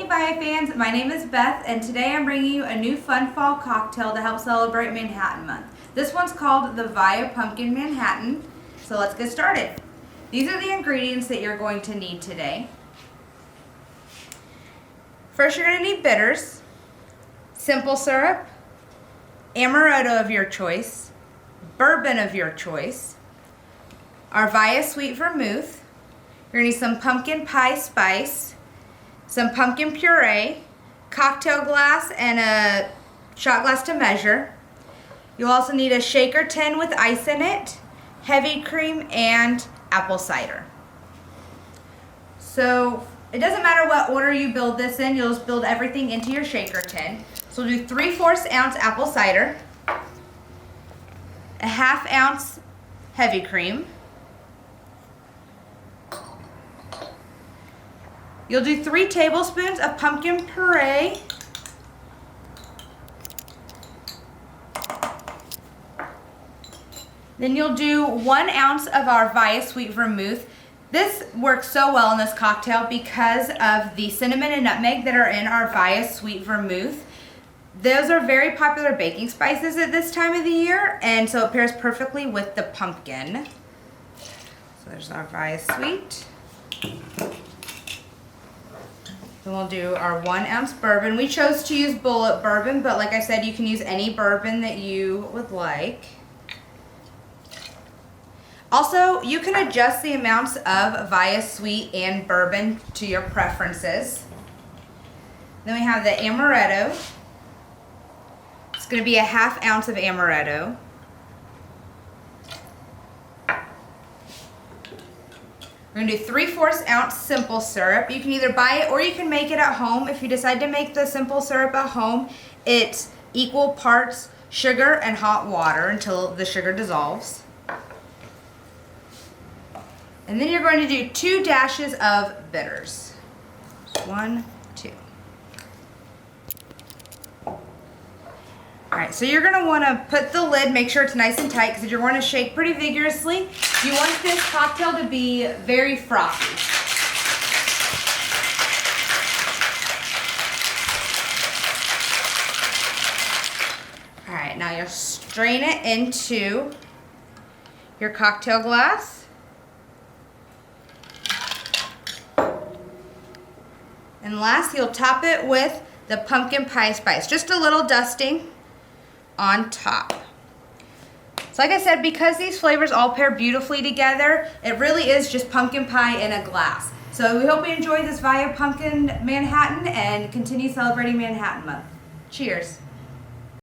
Hey Vya fans, my name is Beth and today I'm bringing you a new fun fall cocktail to help celebrate Manhattan Month. This one's called the Vya Pumpkin Manhattan, so let's get started. These are the ingredients that you're going to need today. First you're going to need bitters, simple syrup, amaretto of your choice, bourbon of your choice, our Vya Sweet Vermouth, you're going to need some pumpkin pie spice, some pumpkin puree, cocktail glass, and a shot glass to measure. You'll also need a shaker tin with ice in it, heavy cream, and apple cider. So it doesn't matter what order you build this in, you'll just build everything into your shaker tin. So we'll do 3/4 ounce apple cider, a 1/2 ounce heavy cream. You'll do 3 tablespoons of pumpkin puree, then you'll do 1 ounce of our Vya Sweet Vermouth. This works so well in this cocktail because of the cinnamon and nutmeg that are in our Vya Sweet Vermouth. Those are very popular baking spices at this time of the year, and so it pairs perfectly with the pumpkin. So there's our Vya Sweet. Then we'll do our 1 ounce bourbon. We chose to use Bullet bourbon, but like I said, you can use any bourbon that you would like. Also, you can adjust the amounts of Vya Sweet and bourbon to your preferences. Then we have the amaretto. It's going to be a 1/2 ounce of amaretto. We're going to do 3/4 ounce simple syrup. You can either buy it or you can make it at home. If you decide to make the simple syrup at home, it's equal parts sugar and hot water until the sugar dissolves. And then you're going to do 2 dashes of bitters. 1, 2. Alright, so you're going to want to put the lid, make sure it's nice and tight because you're going to shake pretty vigorously. You want this cocktail to be very frothy. Alright, now you'll strain it into your cocktail glass. And last, you'll top it with the pumpkin pie spice, just a little dusting on top. So like I said, because these flavors all pair beautifully together, it really is just pumpkin pie in a glass. So we hope you enjoyed this Vya Pumpkin Manhattan and continue celebrating Manhattan Month. Cheers.